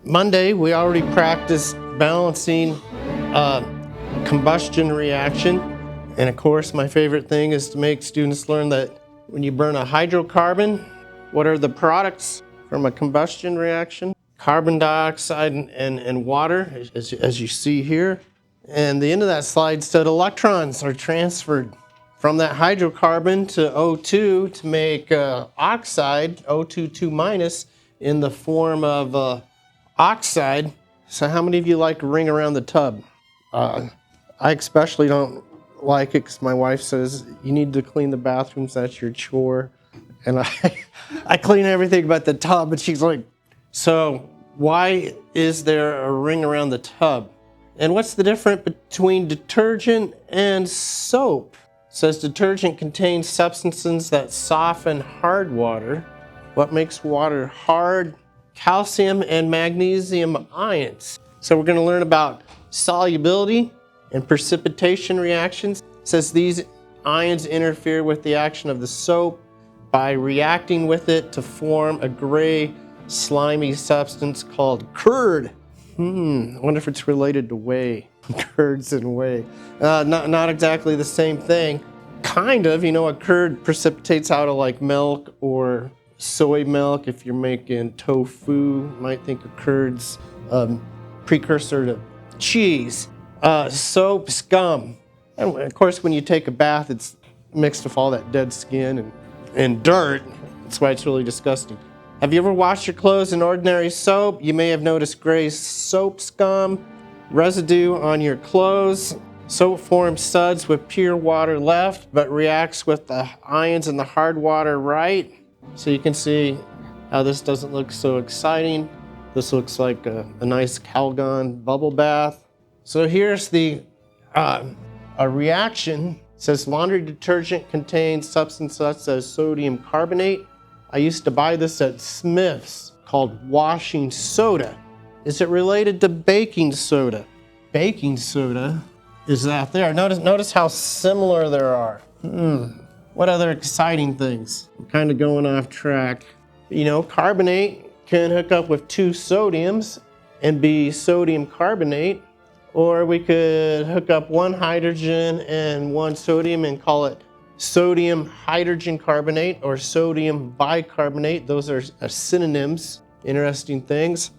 Monday, we already practiced balancing combustion reaction. And of course, my favorite thing is to make students learn that when you burn a hydrocarbon, what are the products from a combustion reaction? Carbon dioxide and water, as you see here. And the end of that slide said electrons are transferred from that hydrocarbon to O2 to make oxide, O2 minus, in the form of oxide. So how many of you like to ring around the tub? I especially don't like it because my wife says you need to clean the bathrooms, that's your chore. And I clean everything but the tub, and she's like, so why is there a ring around the tub? And what's the difference between detergent and soap? It says detergent contains substances that soften hard water. What makes water hard? Calcium and magnesium ions. So we're going to learn about solubility and precipitation reactions. It says these ions interfere with the action of the soap by reacting with it to form a gray, slimy substance called curd. I wonder if it's related to whey. Curds and whey. Not exactly the same thing. Kind of, a curd precipitates out of like milk or soy milk. If you're making tofu, you might think of curds, precursor to cheese. Soap, scum. And of course, when you take a bath, it's mixed with all that dead skin and dirt. That's why it's really disgusting. Have you ever washed your clothes in ordinary soap? You may have noticed gray soap scum residue on your clothes. Soap forms suds with pure water left, but reacts with the ions in the hard water right. So you can see how this doesn't look so exciting. This looks like a nice Calgon bubble bath. So here's a reaction. It says laundry detergent contains substances such as sodium carbonate. I used to buy this at Smith's called washing soda. Is it related to baking soda? Baking soda is that there. Notice how similar there are. What other exciting things? I'm kind of going off track. Carbonate can hook up with two sodiums and be sodium carbonate, or we could hook up one hydrogen and one sodium and call it sodium hydrogen carbonate or sodium bicarbonate. Those are synonyms, interesting things.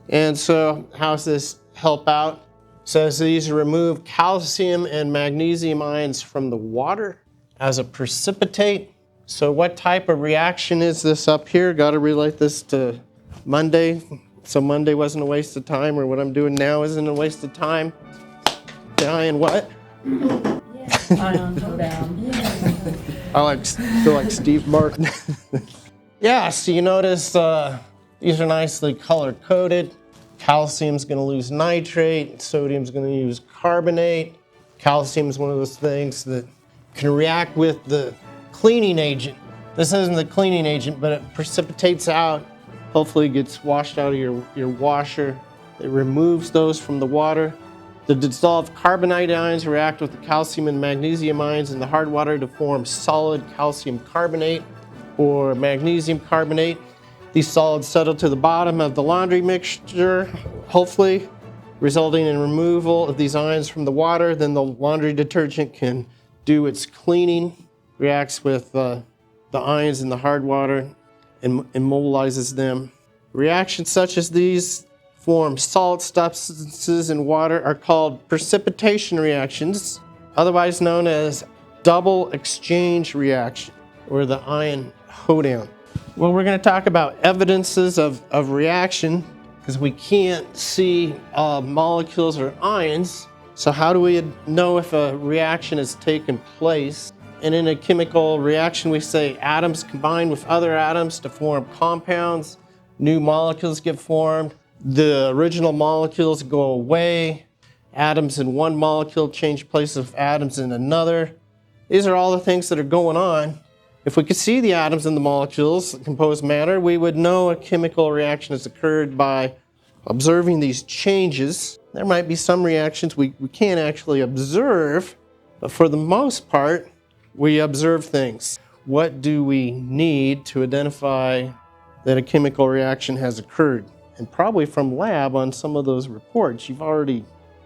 And so how does this help out? It says these remove calcium and magnesium ions from the water as a precipitate. So what type of reaction is this up here? Got to relate this to Monday. So Monday wasn't a waste of time, or what I'm doing now isn't a waste of time. Ion what? Ion go down. I feel like Steve Martin. Yeah, so you notice these are nicely color-coded. Calcium's going to lose nitrate. Sodium's going to use carbonate. Calcium's one of those things that can react with the cleaning agent. This isn't the cleaning agent, but it precipitates out. Hopefully it gets washed out of your washer. It removes those from the water. The dissolved carbonate ions react with the calcium and magnesium ions in the hard water to form solid calcium carbonate or magnesium carbonate. These solids settle to the bottom of the laundry mixture, hopefully, resulting in removal of these ions from the water. Then the laundry detergent can do its cleaning, reacts with the ions in the hard water and immobilizes them. Reactions such as these form solid substances in water are called precipitation reactions, otherwise known as double exchange reaction or the ion hoedown. Well, we're going to talk about evidences of reaction because we can't see molecules or ions. So how do we know if a reaction has taken place? And in a chemical reaction, we say atoms combine with other atoms to form compounds. New molecules get formed. The original molecules go away. Atoms in one molecule change places with atoms in another. These are all the things that are going on. If we could see the atoms in the molecules that compose matter, we would know a chemical reaction has occurred by observing these changes. There might be some reactions we can't actually observe, but for the most part, we observe things. What do we need to identify that a chemical reaction has occurred? And probably from lab on some of those reports, you've already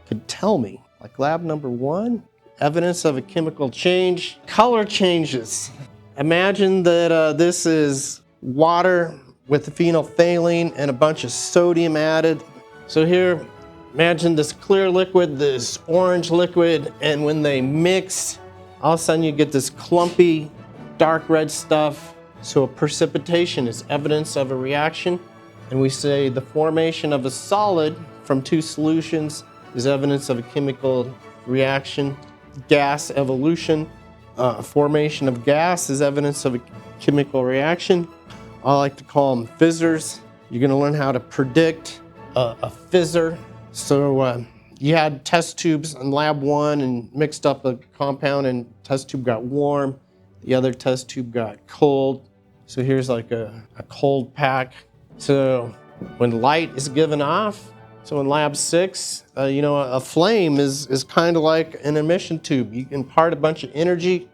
could tell me. Like lab number 1, evidence of a chemical change, color changes. Imagine that this is water with phenolphthalein and a bunch of sodium added. So here, imagine this clear liquid, this orange liquid, and when they mix, all of a sudden you get this clumpy, dark red stuff. So a precipitation is evidence of a reaction. And we say the formation of a solid from 2 solutions is evidence of a chemical reaction. Gas evolution, formation of gas is evidence of a chemical reaction. I like to call them fizzers. You're going to learn how to predict a fizzer. So you had test tubes in lab 1 and mixed up a compound, and test tube got warm. The other test tube got cold. So here's like a cold pack. So when light is given off, so in lab 6, a flame is kind of like an emission tube. You impart a bunch of energy.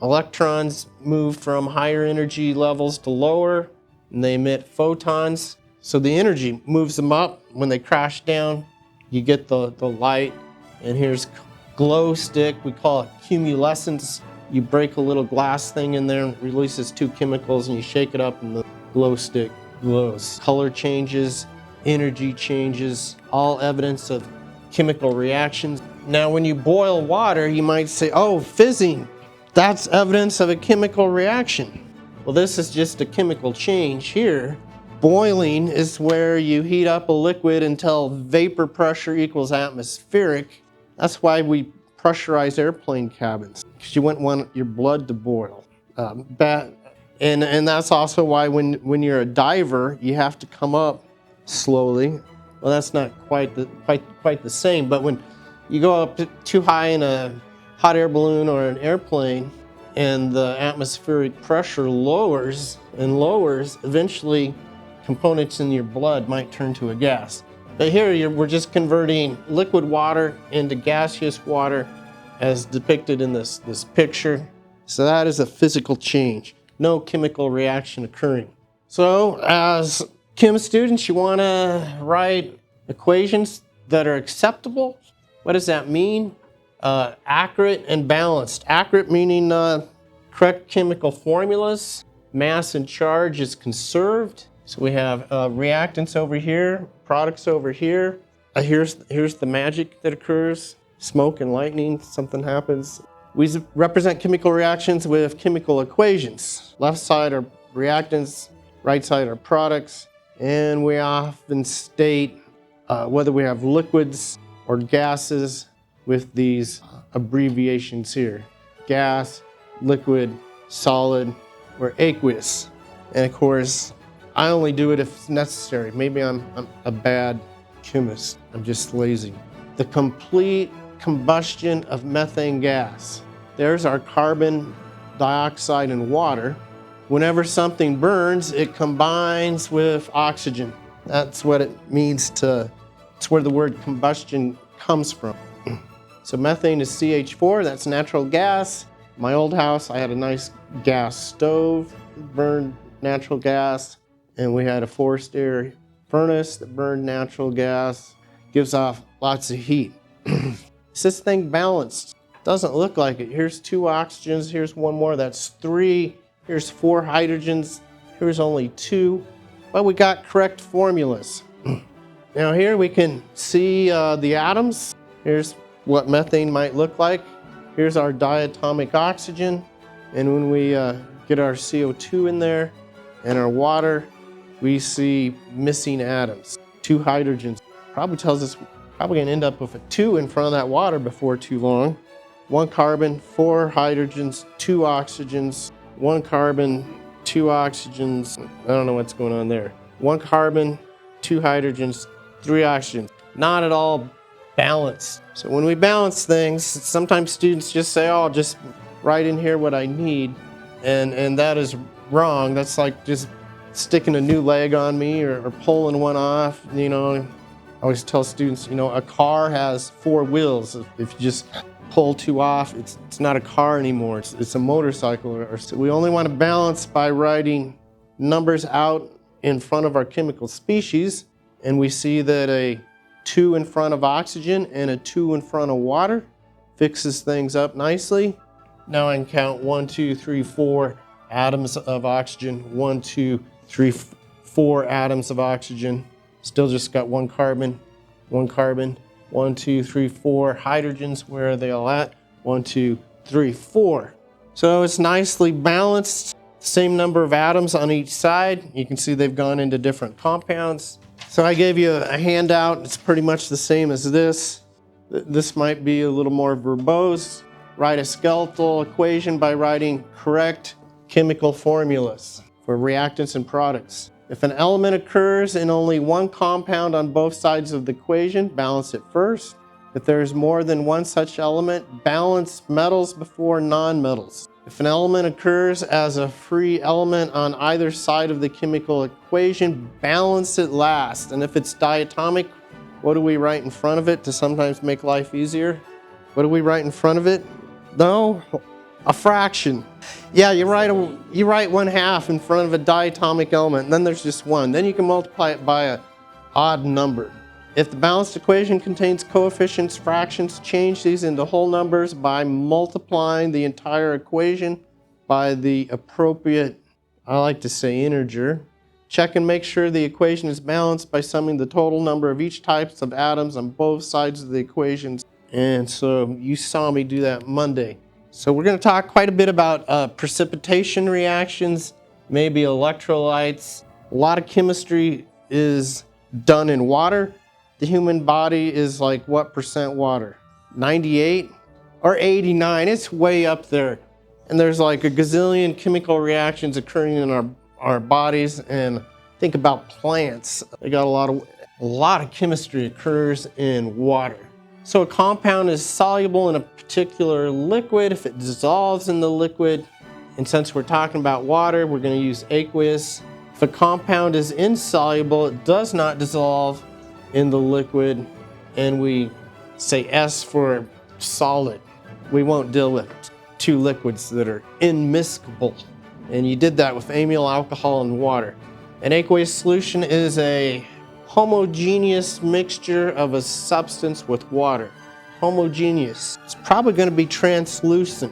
Electrons move from higher energy levels to lower, and they emit photons. So the energy moves them up. When they crash down, you get the light. And here's glow stick. We call it cumulescence. You break a little glass thing in there and it releases 2 chemicals, and you shake it up and the glow stick glows. Color changes, energy changes, all evidence of chemical reactions. Now when you boil water, you might say, oh, fizzing, that's evidence of a chemical reaction. Well, this is just a chemical change here. Boiling is where you heat up a liquid until vapor pressure equals atmospheric. That's why we pressurize airplane cabins, because you wouldn't want your blood to boil. And that's also why when you're a diver, you have to come up slowly. Well, that's not quite the same, but when you go up too high in a hot air balloon or an airplane and the atmospheric pressure lowers and lowers, eventually components in your blood might turn to a gas. But here we're just converting liquid water into gaseous water as depicted in this picture. So that is a physical change. No chemical reaction occurring. So as chem students, you want to write equations that are acceptable. What does that mean? Accurate and balanced. Accurate meaning correct chemical formulas. Mass and charge is conserved. So we have reactants over here, products over here. Here's the magic that occurs. Smoke and lightning, something happens. We represent chemical reactions with chemical equations. Left side are reactants, right side are products. And we often state whether we have liquids or gases with these abbreviations here. Gas, liquid, solid, or aqueous. And of course, I only do it if it's necessary. Maybe I'm a bad chemist. I'm just lazy. The complete combustion of methane gas. There's our carbon dioxide and water. Whenever something burns, it combines with oxygen. That's what it means it's where the word combustion comes from. So methane is CH4, that's natural gas. My old house, I had a nice gas stove, burned natural gas, and we had a forced air furnace that burned natural gas, gives off lots of heat. Is this thing balanced? Doesn't look like it. Here's 2 oxygens, here's 1 more, that's 3. Here's 4 hydrogens, here's only 2. Well, we got correct formulas. Now here we can see the atoms. Here's what methane might look like. Here's our diatomic oxygen. And when we get our CO2 in there and our water, we see missing atoms. 2 hydrogens. Probably tells us we're probably gonna end up with a 2 in front of that water before too long. 1 carbon, 4 hydrogens, 2 oxygens, 1 carbon, 2 oxygens. I don't know what's going on there. 1 carbon, 2 hydrogens, 3 oxygens. Not at all balanced. So when we balance things, sometimes students just say, oh, just write in here what I need. And that is wrong. That's like just sticking a new leg on me or pulling one off. You know, I always tell students, you know, a car has 4 wheels. If you just pull 2 off, it's not a car anymore. It's a motorcycle. So we only want to balance by writing numbers out in front of our chemical species. And we see that a 2 in front of oxygen and a 2 in front of water fixes things up nicely. Now I can count 1, 2, 3, 4 atoms of oxygen. 1, 2, 3, 4 atoms of oxygen. Still just got one carbon, 1, 2, 3, 4 hydrogens. Where are they all at? 1, 2, 3, 4. So it's nicely balanced. Same number of atoms on each side. You can see they've gone into different compounds. So I gave you a handout. It's pretty much the same as this. This might be a little more verbose. Write a skeletal equation by writing correct chemical formulas for reactants and products. If an element occurs in only one compound on both sides of the equation, balance it first. If there is more than one such element, balance metals before nonmetals. If an element occurs as a free element on either side of the chemical equation, balance it last. And if it's diatomic, what do we write in front of it to sometimes make life easier? What do we write in front of it? No, a fraction. Yeah, you write 1/2 in front of a diatomic element, and then there's just one. Then you can multiply it by an odd number. If the balanced equation contains coefficients, fractions, change these into whole numbers by multiplying the entire equation by the appropriate, I like to say, integer. Check and make sure the equation is balanced by summing the total number of each types of atoms on both sides of the equations. And so you saw me do that Monday. So we're going to talk quite a bit about precipitation reactions, maybe electrolytes. A lot of chemistry is done in water. The human body is like what percent water? 98 or 89? It's way up there. And there's like a gazillion chemical reactions occurring in our bodies. And think about plants. They got a lot of chemistry occurs in water. So a compound is soluble in a particular liquid if it dissolves in the liquid. And since we're talking about water, we're going to use aqueous. If a compound is insoluble, it does not dissolve in the liquid, and we say S for solid. We won't deal with two liquids that are immiscible. And you did that with amyl alcohol and water. An aqueous solution is a homogeneous mixture of a substance with water. Homogeneous. It's probably going to be translucent.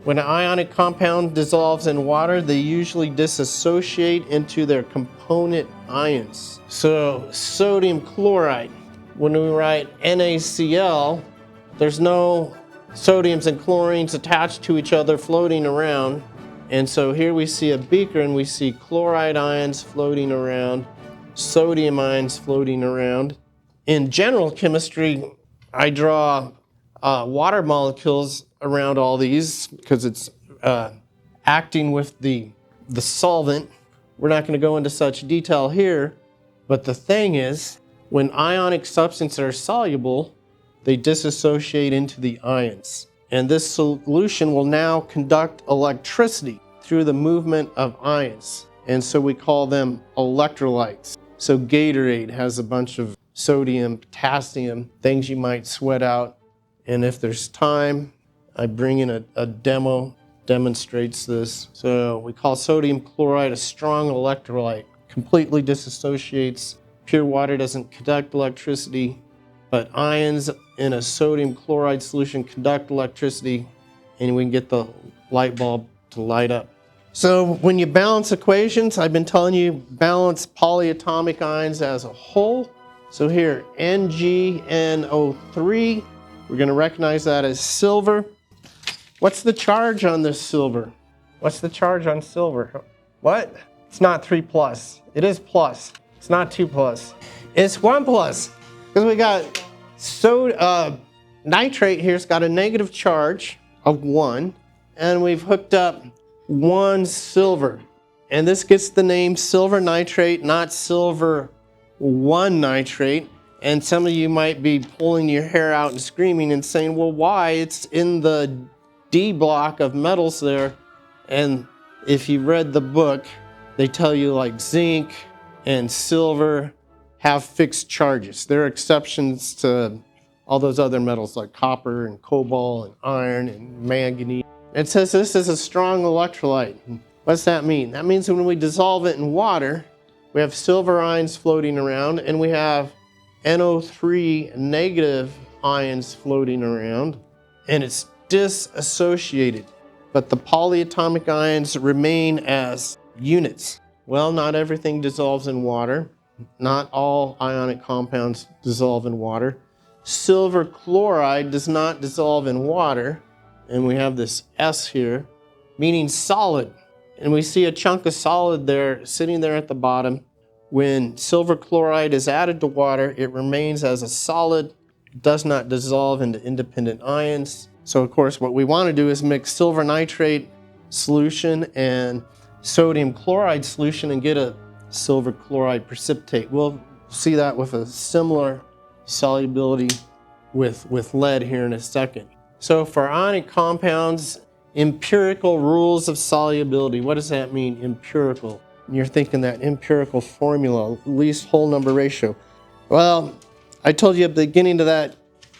When an ionic compound dissolves in water, they usually dissociate into their component ions. So sodium chloride, when we write NaCl, there's no sodiums and chlorines attached to each other floating around. And so here we see a beaker and we see chloride ions floating around, sodium ions floating around. In general chemistry, I draw water molecules around all these because it's acting with the solvent. We're not going to go into such detail here, but the thing is, when ionic substances are soluble, they dissociate into the ions. And this solution will now conduct electricity through the movement of ions. And so we call them electrolytes. So Gatorade has a bunch of sodium, potassium, things you might sweat out. And if there's time, I bring in a demo, demonstrates this. So we call sodium chloride a strong electrolyte. Completely disassociates. Pure water doesn't conduct electricity, but ions in a sodium chloride solution conduct electricity, and we can get the light bulb to light up. So when you balance equations, I've been telling you balance polyatomic ions as a whole. So here, NgNO3, we're going to recognize that as silver. What's the charge on this silver? What's the charge on silver? What? It's not 3 plus. It is plus. It's not 2 plus. It's 1 plus. Because we got nitrate here's got a negative charge of 1, and we've hooked up 1 silver. And this gets the name silver nitrate, not silver 1 nitrate. And some of you might be pulling your hair out and screaming and saying, well, why? It's in the D block of metals there. And if you read the book, they tell you like zinc and silver have fixed charges. There are exceptions to all those other metals like copper and cobalt and iron and manganese. It says this is a strong electrolyte. What does that mean? That means when we dissolve it in water, we have silver ions floating around, and we have NO3 negative ions floating around, and it's disassociated. But the polyatomic ions remain as units. Well, not everything dissolves in water. Not all ionic compounds dissolve in water. Silver chloride does not dissolve in water, and we have this S here, meaning solid. And we see a chunk of solid there, sitting there at the bottom. When silver chloride is added to water, it remains as a solid, does not dissolve into independent ions. So of course, what we want to do is mix silver nitrate solution and sodium chloride solution and get a silver chloride precipitate. We'll see that with a similar solubility with lead here in a second. So for ionic compounds, empirical rules of solubility. What does that mean, empirical? You're thinking that empirical formula, least whole number ratio. Well, I told you at the beginning of that,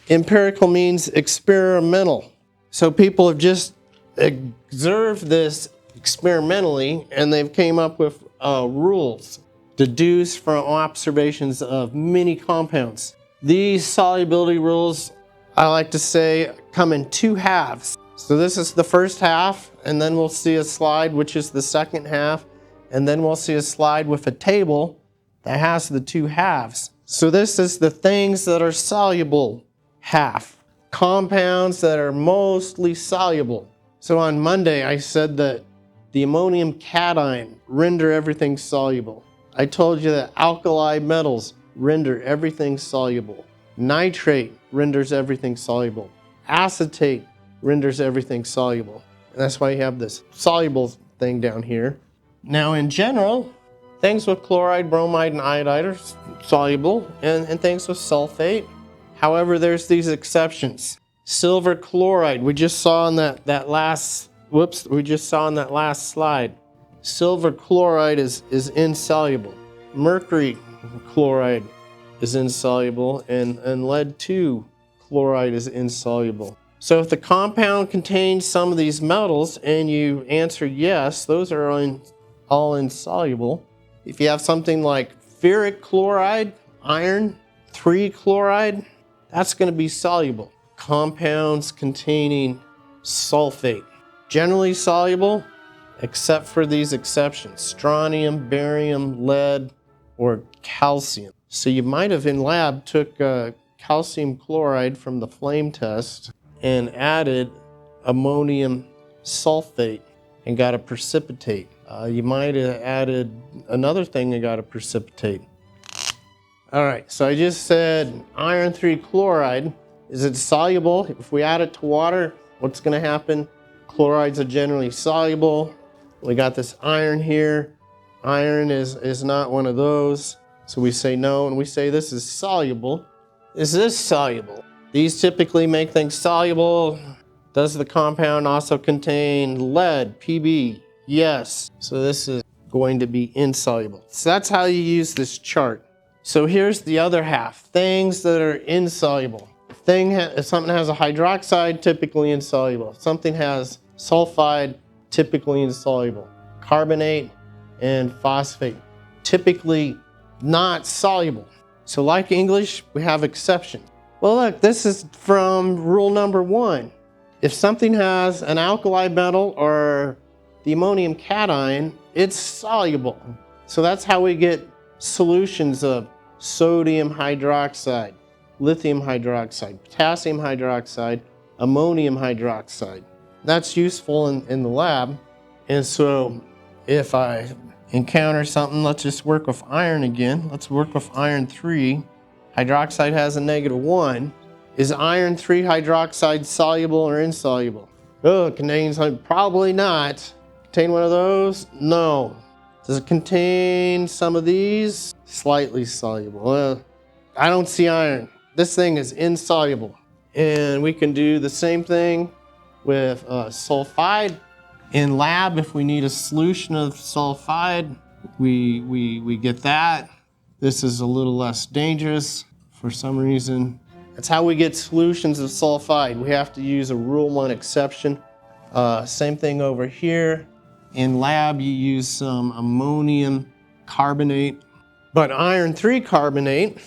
empirical means experimental. So people have just observed this experimentally, and they've came up with rules deduced from observations of many compounds. These solubility rules, I like to say, come in two halves. So this is the first half, and then we'll see a slide which is the second half, and then we'll see a slide with a table that has the two halves. So this is the things that are soluble half, compounds that are mostly soluble. So on Monday I said that the ammonium cation render everything soluble. I told you that alkali metals render everything soluble. Nitrate renders everything soluble. Acetate renders everything soluble. And that's why you have this soluble thing down here. Now in general, things with chloride, bromide, and iodide are soluble, and things with sulfate. However, there's these exceptions. Silver chloride, we just saw on that last slide. Silver chloride is insoluble. Mercury chloride is insoluble, and lead 2 chloride is insoluble. So if the compound contains some of these metals and you answer yes, those are all insoluble. If you have something like ferric chloride, iron 3 chloride, that's going to be soluble. Compounds containing sulfate, generally soluble, except for these exceptions: strontium, barium, lead, or calcium. So you might have in lab took calcium chloride from the flame test and added ammonium sulfate and got a precipitate. You might have added another thing and got a precipitate. All right, so I just said iron 3 chloride. Is it soluble? If we add it to water, what's going to happen? Chlorides are generally soluble. We got this iron here. Iron is not one of those. So we say no, and we say this is soluble. Is this soluble? These typically make things soluble. Does the compound also contain lead, Pb? Yes. So this is going to be insoluble. So that's how you use this chart. So here's the other half, things that are insoluble. If something has a hydroxide, typically insoluble. If something has sulfide, typically insoluble. Carbonate and phosphate, typically not soluble. So like English, we have exceptions. Well, look, this is from rule number 1. If something has an alkali metal or the ammonium cation, it's soluble. So that's how we get solutions of sodium hydroxide, lithium hydroxide, potassium hydroxide, ammonium hydroxide. That's useful in the lab. And so if I encounter something, let's just work with iron again. Let's work with iron 3. Hydroxide has a -1. Is iron 3 hydroxide soluble or insoluble? Oh, it contains, probably not. Contain one of those? No. Does it contain some of these? Slightly soluble. I don't see iron. This thing is insoluble. And we can do the same thing with sulfide. In lab, if we need a solution of sulfide, we get that. This is a little less dangerous for some reason. That's how we get solutions of sulfide. We have to use a Rule 1 exception. Same thing over here. In lab, you use some ammonium carbonate. But iron 3 carbonate,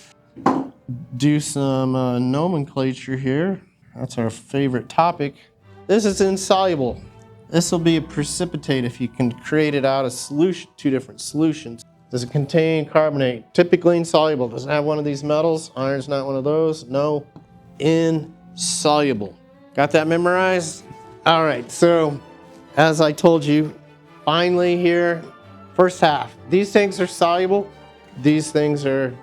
do some nomenclature here. That's our favorite topic. This is insoluble. This will be a precipitate if you can create it out of solution, 2 different solutions. Does it contain carbonate? Typically insoluble. Does it have one of these metals? Iron's not one of those. No. Insoluble. Got that memorized? All right, so as I told you, finally here, first half. These things are soluble. These things are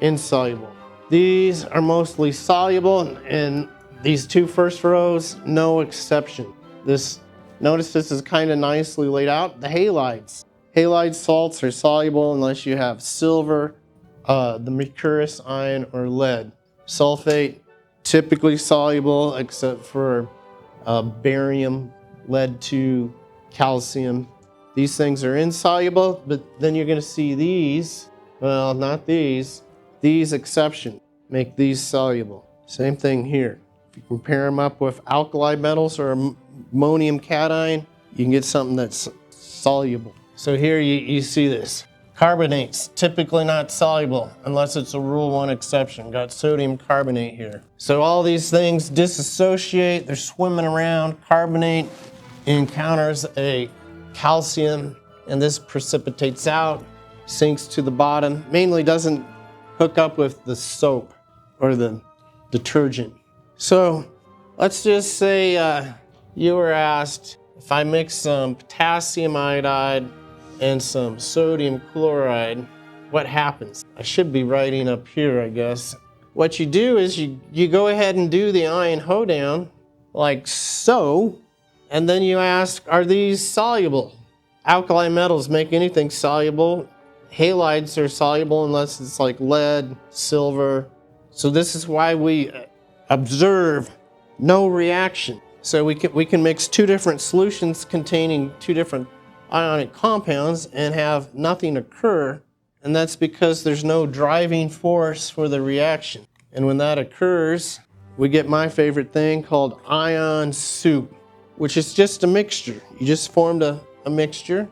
insoluble. These are mostly soluble, and these 2 first rows, no exception. Notice this is kind of nicely laid out. The halides. Halide salts are soluble unless you have silver, the mercurous ion, or lead. Sulfate, typically soluble except for barium, lead 2, calcium. These things are insoluble, but then you're going to see these, well, not these exception make these soluble. Same thing here. If you compare them up with alkali metals or ammonium cation, you can get something that's soluble. So here you see this. Carbonates, typically not soluble unless it's a Rule 1 exception. Got sodium carbonate here. So all these things disassociate, they're swimming around. Carbonate encounters a calcium, and this precipitates out, sinks to the bottom, mainly doesn't hook up with the soap or the detergent. So let's just say you were asked, if I mix some potassium iodide and some sodium chloride, what happens? I should be writing up here, I guess. What you do is you go ahead and do the ion hoedown, like so, and then you ask, are these soluble? Alkali metals make anything soluble. Halides are soluble unless it's like lead, silver. So this is why we observe no reaction. So we can mix 2 different solutions containing 2 different ionic compounds and have nothing occur, and that's because there's no driving force for the reaction. And when that occurs, we get my favorite thing called ion soup, which is just a mixture. You just formed a mixture,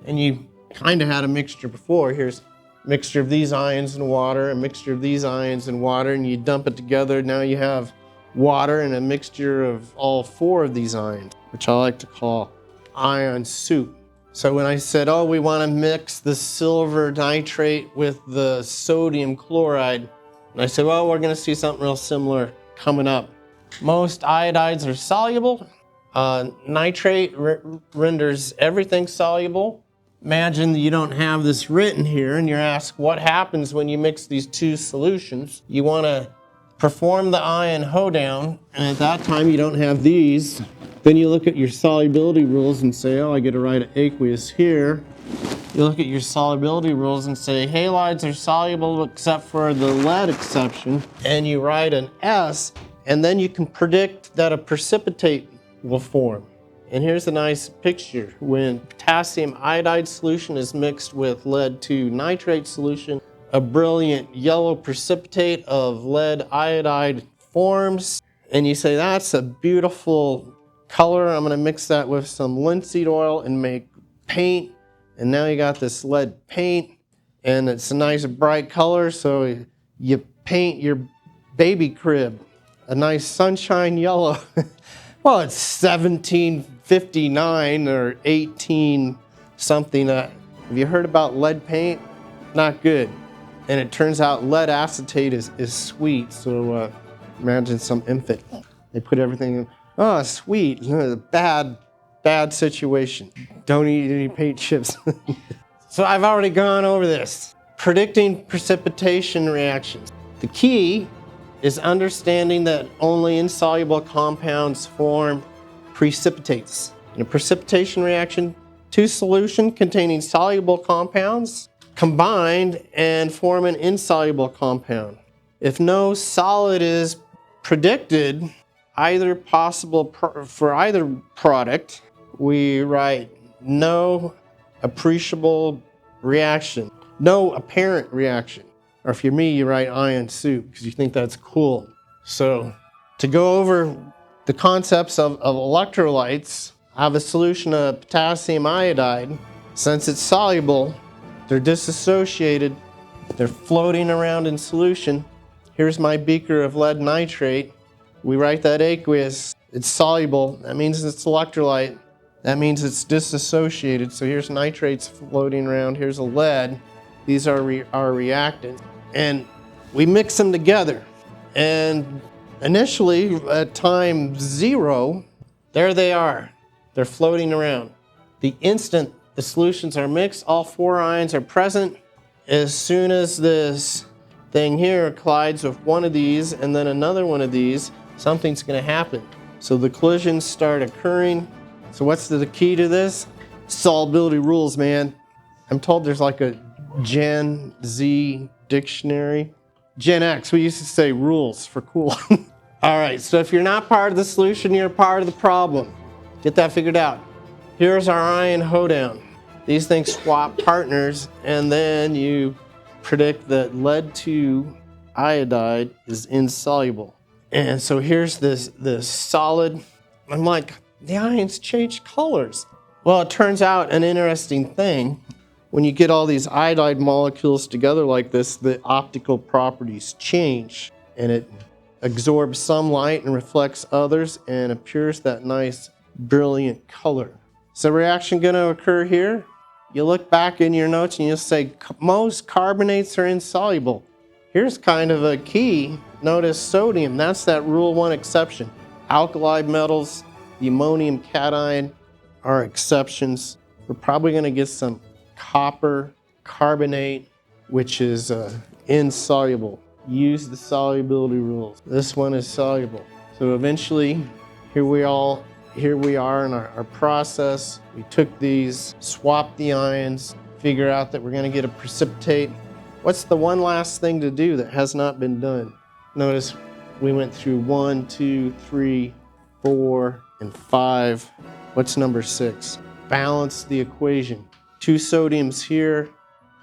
and you kind of had a mixture before. Here's a mixture of these ions and water, a mixture of these ions and water, and you dump it together. Now you have water and a mixture of all 4 of these ions, which I like to call ion soup. So when I said, oh, we want to mix the silver nitrate with the sodium chloride, and I said, well, we're going to see something real similar coming up. Most iodides are soluble. Nitrate renders everything soluble. Imagine you don't have this written here, and you're asked what happens when you mix these 2 solutions. You want to perform the ion hoedown, and at that time you don't have these. Then you look at your solubility rules and say, oh, I get to write an aqueous here. You look at your solubility rules and say halides are soluble except for the lead exception, and you write an S, and then you can predict that a precipitate will form. And here's a nice picture. When potassium iodide solution is mixed with lead 2 nitrate solution, a brilliant yellow precipitate of lead iodide forms. And you say, that's a beautiful color. I'm going to mix that with some linseed oil and make paint. And now you got this lead paint, and it's a nice bright color. So you paint your baby crib a nice sunshine yellow. Well, it's 1759 or 18 something. Have you heard about lead paint? Not good. And it turns out lead acetate is sweet. So imagine some infant. They put everything in. Oh, sweet. Bad situation. Don't eat any paint chips. So I've already gone over this. Predicting precipitation reactions. The key is understanding that only insoluble compounds form precipitates. In a precipitation reaction, 2 solutions containing soluble compounds combined and form an insoluble compound. If no solid is predicted, either possible for either product, we write no appreciable reaction, no apparent reaction. Or if you're me, you write ion soup because you think that's cool. So to go over the concepts of electrolytes, I have a solution of potassium iodide. Since it's soluble, They're disassociated. They're floating around in solution. Here's my beaker of lead nitrate. We write that aqueous. It's soluble. That means it's electrolyte. That means it's disassociated. So here's nitrates floating around. Here's a lead. These are our reactants. And we mix them together. And initially, at time 0, there they are. They're floating around. The instant the solutions are mixed, all 4 ions are present. As soon as this thing here collides with one of these and then another one of these, something's going to happen. So the collisions start occurring. So what's the key to this? Solubility rules, man. I'm told there's like a Gen Z dictionary. Gen X, we used to say rules for cool. All right, so if you're not part of the solution, you're part of the problem. Get that figured out. Here's our ion hoedown. These things swap partners, and then you predict that lead-2 iodide is insoluble. And so here's this solid. I'm like, the ions change colors. Well, it turns out an interesting thing. When you get all these iodide molecules together like this, the optical properties change, and it absorbs some light and reflects others and appears that nice, brilliant color. Is the reaction going to occur here? You look back in your notes and you'll say, most carbonates are insoluble. Here's kind of a key. Notice sodium, that's that rule 1 exception. Alkali metals, the ammonium cation are exceptions. We're probably going to get some copper carbonate, which is insoluble. Use the solubility rules. This one is soluble. So eventually, here we are in our process. We took these, swapped the ions, figure out that we're going to get a precipitate. What's the one last thing to do that has not been done? Notice we went through 1, 2, 3, 4, and 5. What's number 6? Balance the equation. 2 sodiums here,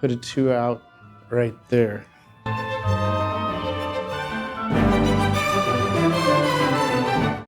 put a 2 out right there.